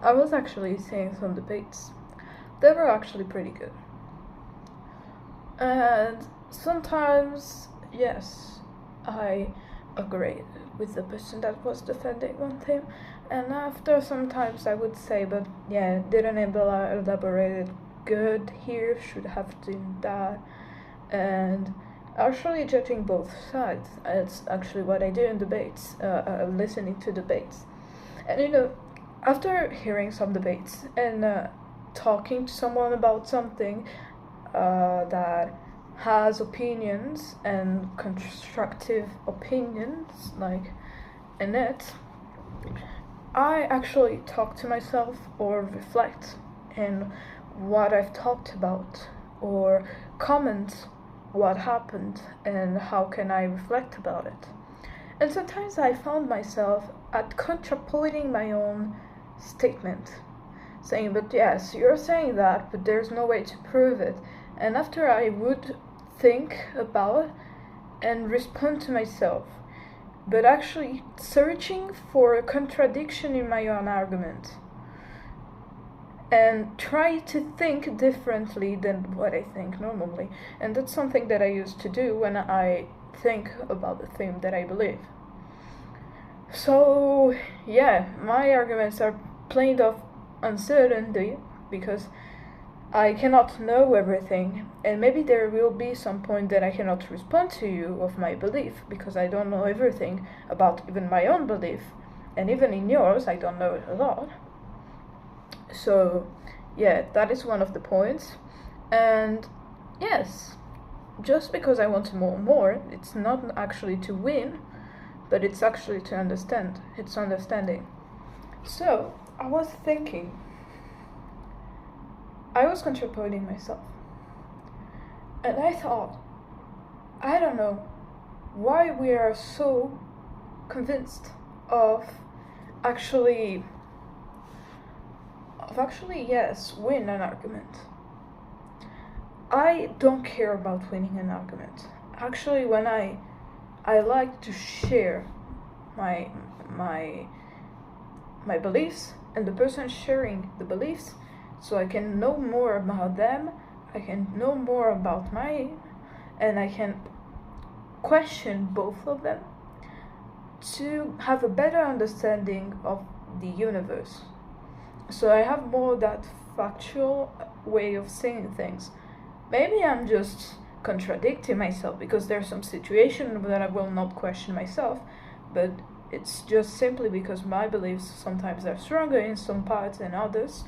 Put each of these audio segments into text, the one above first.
I was actually seeing some debates. They were actually pretty good. And sometimes, yes, I agreed with the person that was defending one thing. And after sometimes I would say, but yeah, didn't elaborate it good here, should have done that. And actually judging both sides. It's actually what I do in debates, listening to debates. And after hearing some debates and talking to someone about something that has opinions and constructive opinions, like in it, I actually talk to myself or reflect in what I've talked about or comment what happened and how can I reflect about it. And sometimes I found myself at contrapointing my own statement, saying, but yes, you're saying that, but there's no way to prove it. And after I would think about and respond to myself, but actually searching for a contradiction in my own argument and try to think differently than what I think normally. And that's something that I used to do when I think about the thing that I believe. So yeah, my arguments are plain of uncertainty because I cannot know everything, and maybe there will be some point that I cannot respond to you of my belief because I don't know everything about even my own belief, and even in yours I don't know it a lot. So yeah, that is one of the points. And yes, just because I want to know more, it's not actually to win, but it's actually to understand. It's understanding. So I was thinking, I was contrapointing myself, and I thought, I don't know why we are so convinced of actually yes, win an argument. I don't care about winning an argument. Actually, when I like to share my beliefs and the person sharing the beliefs, so I can know more about them, I can know more about mine, and I can question both of them to have a better understanding of the universe. So I have more that factual way of seeing things. Maybe I'm just contradicting myself because there's some situation that I will not question myself, but it's just simply because my beliefs sometimes are stronger in some parts than others,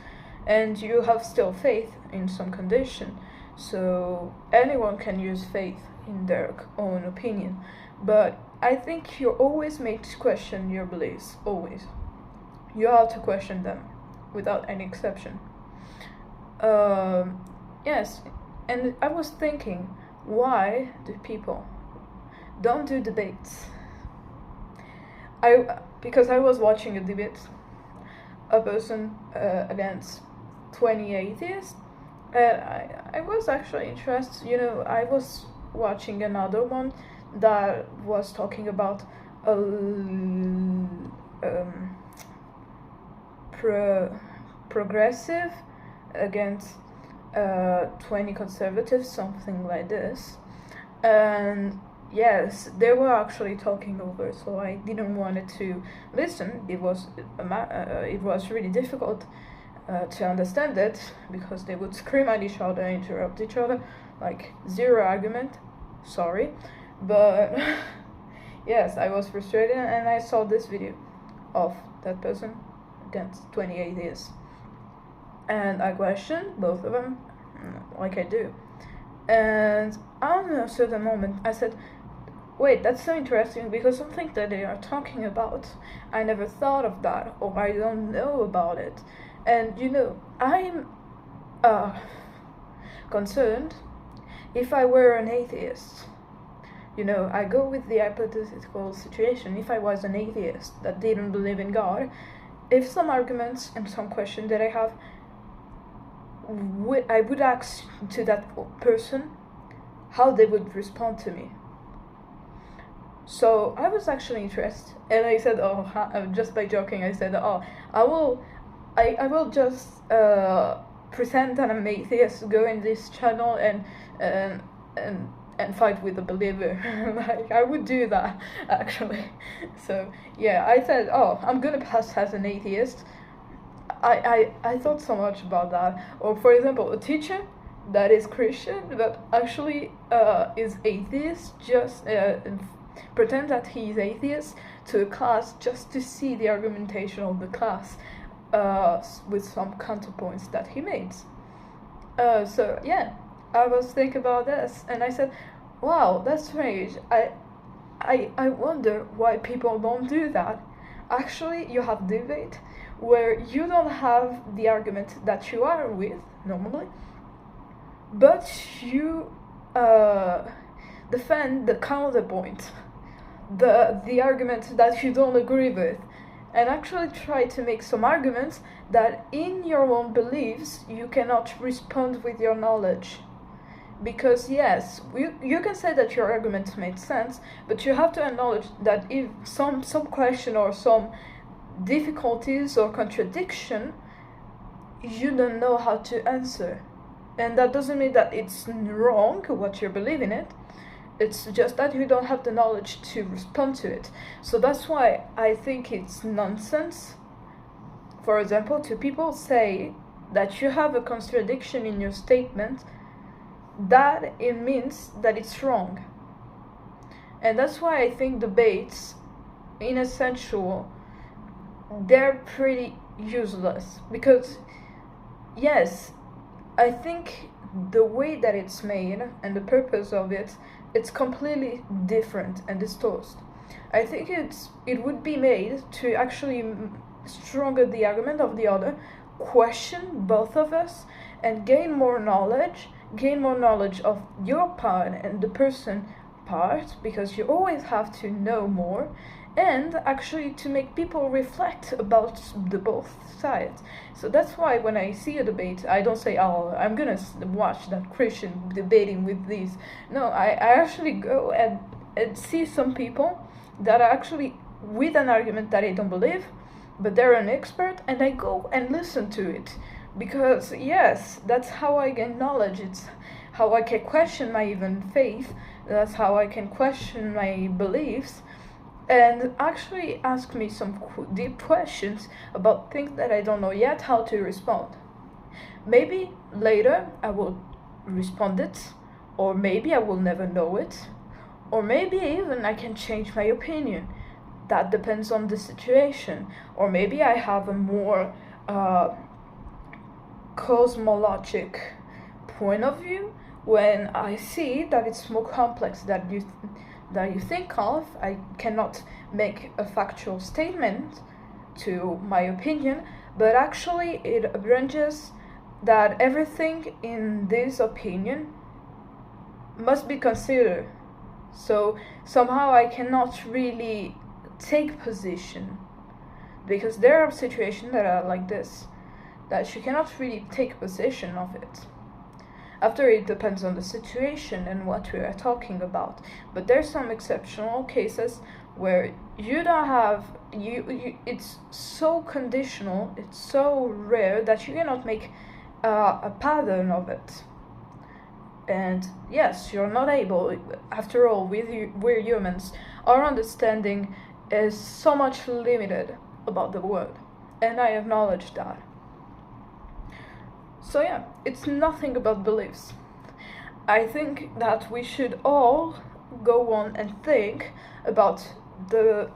and you have still faith in some condition. So anyone can use faith in their own opinion, but I think you're always made to question your beliefs, always. You have to question them without any exception. Yes, and I was thinking, why do people don't do debates? Because I was watching a debate, a person against 20 atheists, and I was actually interested. I was watching another one that was talking about progressive against 20 conservatives, something like this. And yes, they were actually talking over, so I didn't want to listen. It was really difficult to understand it because they would scream at each other, interrupt each other, like zero argument. Sorry, but yes, I was frustrated, and I saw this video of that person against 28 years, and I questioned both of them, like I do. And on a certain moment, I said, wait, that's so interesting because something that they are talking about, I never thought of that, or I don't know about it. And I'm concerned if I were an atheist. I go with the hypothetical situation. If I was an atheist that didn't believe in God, if some arguments and some questions that I have, I would ask to that person how they would respond to me. So I was actually interested, and I said, just by joking, I said, I will I will just pretend that I'm atheist, go in this channel and and fight with a believer. Like, I would do that, actually. So yeah, I said, oh, I'm gonna pass as an atheist. I thought so much about that. Or for example, a teacher that is Christian but actually is atheist, just pretend that he is atheist to a class just to see the argumentation of the class with some counterpoints that he made. So yeah, I was thinking about this and I said, wow, that's strange. I wonder why people don't do that. Actually, you have debate where you don't have the argument that you are with normally, but you defend the counterpoint, the argument that you don't agree with, and actually try to make some arguments that in your own beliefs you cannot respond with your knowledge. Because yes, you can say that your argument made sense, but you have to acknowledge that if some question or some difficulties or contradiction, you don't know how to answer. And that doesn't mean that it's wrong what you believe in it. It's just that you don't have the knowledge to respond to it. So that's why I think it's nonsense, for example, to people say that you have a contradiction in your statement, that it means that it's wrong. And that's why I think debates, in essential, they're pretty useless. Because yes, I think the way that it's made and the purpose of it's completely different and distorted. I think it would be made to actually stronger the argument of the other, question both of us, and gain more knowledge of your part and the person part, because you always have to know more, and actually to make people reflect about the both sides. So that's why when I see a debate, I don't say, oh, I'm gonna watch that Christian debating with these. No, I actually go and see some people that are actually with an argument that I don't believe, but they're an expert, and I go and listen to it. Because yes, that's how I gain knowledge. It's how I can question my even faith. That's how I can question my beliefs and actually ask me some deep questions about things that I don't know yet how to respond. Maybe later I will respond it, or maybe I will never know it, or maybe even I can change my opinion. That depends on the situation. Or maybe I have a more cosmologic point of view when I see that it's more complex that you think of. I cannot make a factual statement to my opinion, but actually it arranges that everything in this opinion must be considered. So somehow I cannot really take position, because there are situations that are like this, that you cannot really take position of it. After, it depends on the situation and what we are talking about, but there's some exceptional cases where you don't have it's so conditional, it's so rare that you cannot make a pattern of it. And yes, you're not able. After all, we're humans. Our understanding is so much limited about the world, and I acknowledge that. So yeah, it's nothing about beliefs. I think that we should all go on and think about the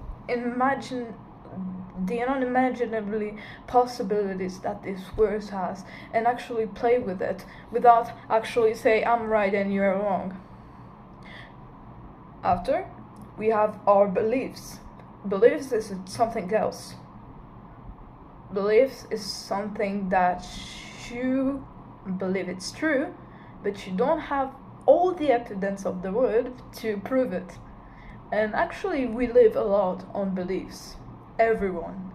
unimaginably possibilities that this world has, and actually play with it without actually say I'm right and you're wrong. After, we have our beliefs. Beliefs is something else. Beliefs is something that you believe it's true, but you don't have all the evidence of the world to prove it. And actually, we live a lot on beliefs. Everyone.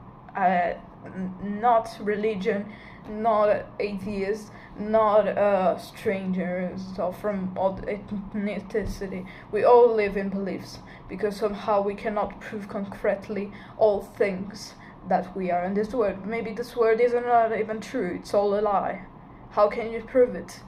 Not religion, not atheists, not strangers or from other ethnicity. We all live in beliefs, because somehow we cannot prove concretely all things that we are in this world. Maybe this world is not even true, it's all a lie. How can you prove it?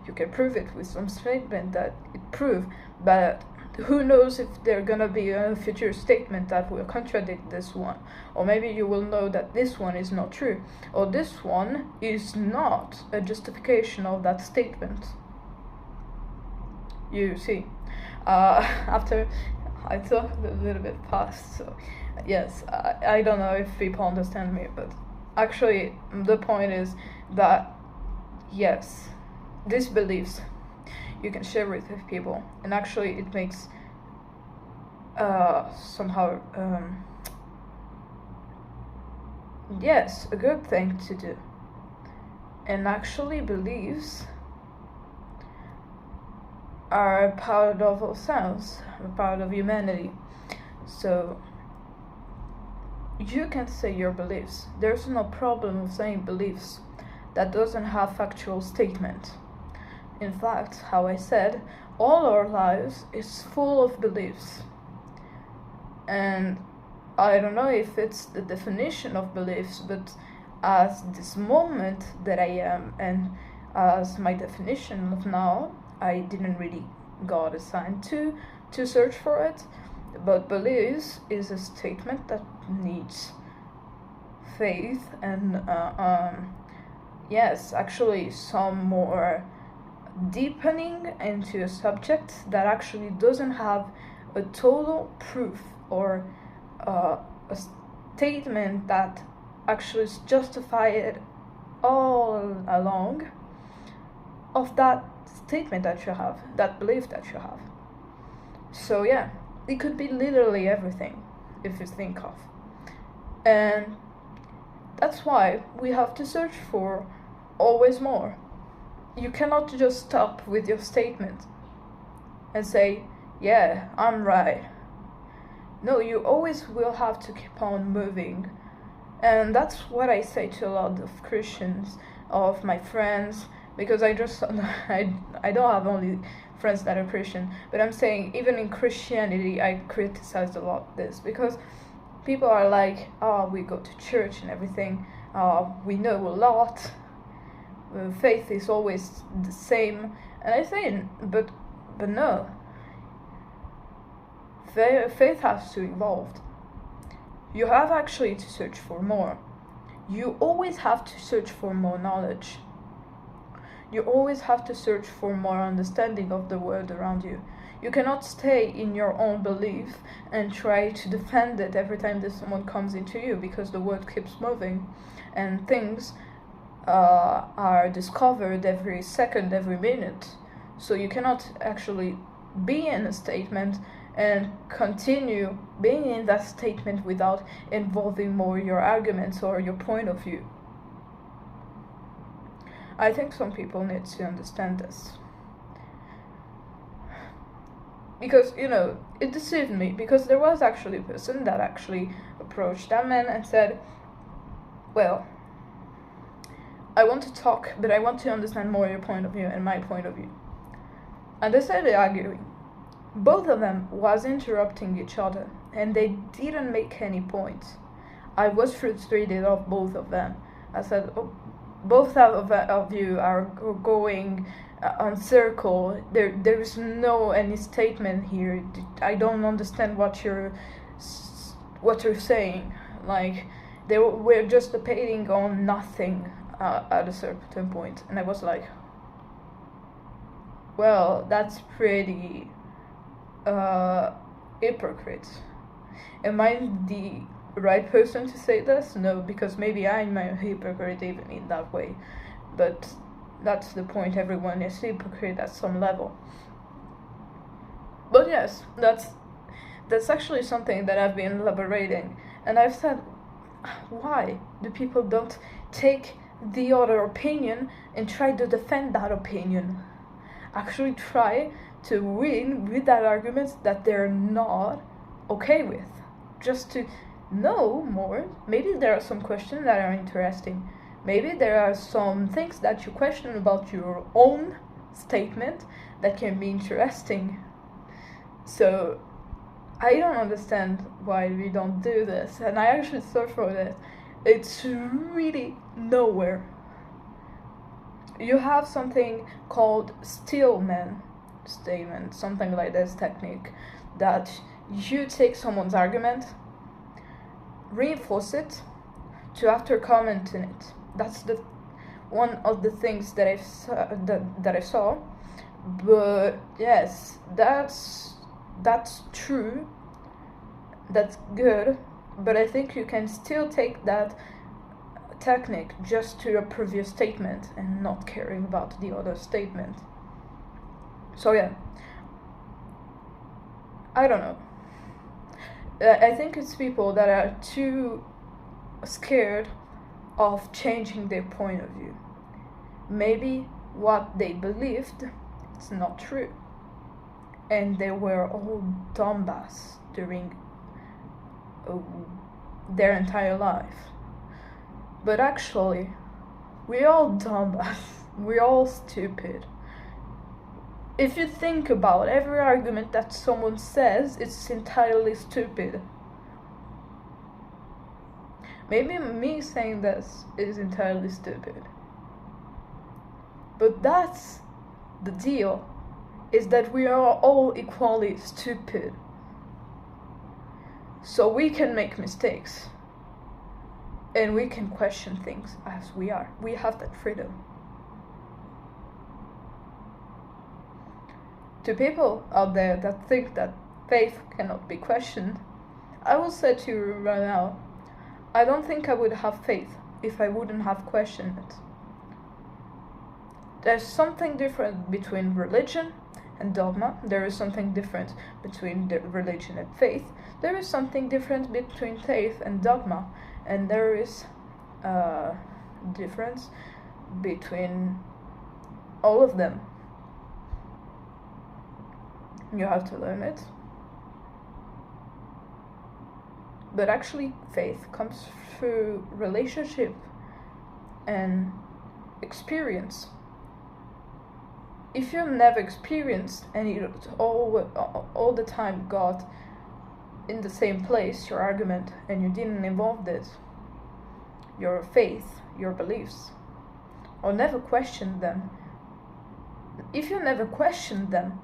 You can prove it with some statement that it prove, but who knows if there's gonna be a future statement that will contradict this one. Or maybe you will know that this one is not true, or this one is not a justification of that statement. You see, after I talked a little bit fast, so yes, I don't know if people understand me, but actually the point is that yes, these beliefs you can share with people, and actually it makes somehow yes, a good thing to do. And actually beliefs are a part of ourselves, a part of humanity. So you can say your beliefs. There's no problem with saying beliefs that doesn't have factual statement. In fact, how I said, all our lives is full of beliefs. And I don't know if it's the definition of beliefs, but as this moment that I am, and as my definition of now, I didn't really got assigned to search for it, but beliefs is a statement that needs faith and yes, actually some more deepening into a subject that actually doesn't have a total proof or a statement that actually is justified all along of that statement that you have, that belief that you have. So yeah, it could be literally everything if you think of. And that's why we have to search for always more. You cannot just stop with your statement and say, yeah, I'm right. No, you always will have to keep on moving. And that's what I say to a lot of Christians, of my friends, because I don't have only friends that are Christian, but I'm saying even in Christianity I criticize a lot this, because people are like, oh, we go to church and everything, we know a lot, faith is always the same, and I say, but no, faith has to evolve. You have actually to search for more. You always have to search for more knowledge. You always have to search for more understanding of the world around you. You cannot stay in your own belief and try to defend it every time that someone comes into you, because the world keeps moving and things are discovered every second, every minute. So you cannot actually be in a statement and continue being in that statement without involving more your arguments or your point of view. I think some people need to understand this. Because, it deceived me, because there was actually a person that actually approached that man and said, well, I want to talk, but I want to understand more your point of view and my point of view. And they started arguing. Both of them was interrupting each other, and they didn't make any points. I was frustrated of both of them. I said, oh, both of you are going on circle. There is no any statement here. I don't understand what you're saying. Like, they were just debating on nothing at a certain point, and I was like, well, that's pretty hypocrite. Am I the right person to say this? No, because maybe I'm a hypocrite even in that way, but that's the point, everyone is hypocrite at some level. But yes, that's actually something that I've been elaborating, and I've said, why do people don't take the other opinion and try to defend that opinion? Actually try to win with that argument that they're not okay with, just to know more. Maybe there are some questions that are interesting. Maybe there are some things that you question about your own statement that can be interesting. So I don't understand why we don't do this, and I actually searched for it. It's really nowhere. You have something called Stillman statement, something like this technique, that you take someone's argument, reinforce it, to after commenting it. That's the one of the things that I saw. But yes, that's true. That's good. But I think you can still take that technique just to a previous statement and not caring about the other statement. So yeah, I don't know. I think it's people that are too scared of changing their point of view. Maybe what they believed is not true, and they were all dumbass during their entire life. But actually, we're all dumbass. We're all stupid. If you think about every argument that someone says, it's entirely stupid. Maybe me saying this is entirely stupid. But that's the deal, is that we are all equally stupid. So we can make mistakes. And we can question things as we are. We have that freedom. To people out there that think that faith cannot be questioned, I will say to you right now, I don't think I would have faith if I wouldn't have questioned it. There's something different between religion and dogma. There is something different between religion and faith. There is something different between faith and dogma. And there is a difference between all of them. You have to learn it. But actually, faith comes through relationship and experience. If you've never experienced and you all the time got in the same place your argument and you didn't involve it, your faith, your beliefs, or never questioned them, if you never questioned them,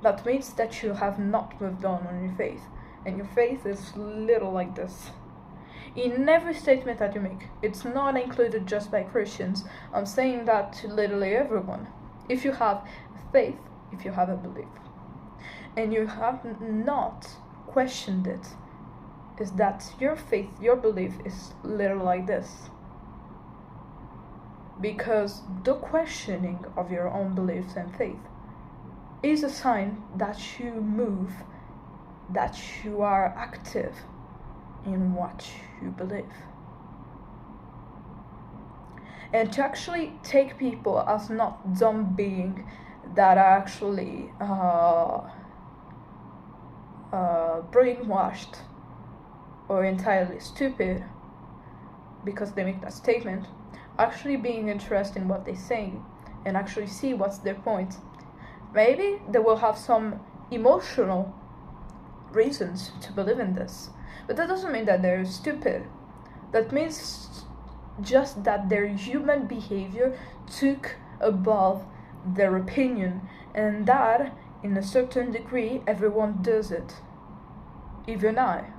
that means that you have not moved on your faith. And your faith is little like this. In every statement that you make, it's not included just by Christians. I'm saying that to literally everyone. If you have faith, if you have a belief, and you have not questioned it, is that your faith, your belief is little like this. Because the questioning of your own beliefs and faith is a sign that you move, that you are active in what you believe. And to actually take people as not dumb beings that are actually brainwashed or entirely stupid because they make that statement, actually being interested in what they say and actually see what's their point. Maybe they will have some emotional reasons to believe in this, but that doesn't mean that they're stupid. That means just that their human behavior took above their opinion, and that in a certain degree everyone does it, even I.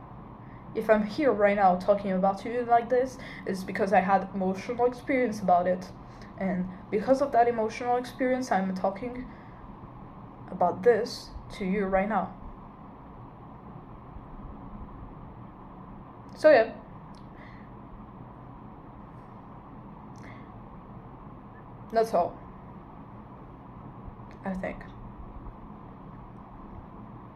If I'm here right now talking about you like this, it's because I had emotional experience about it, and because of that emotional experience I'm talking about this to you right now. So yeah, that's all, I think.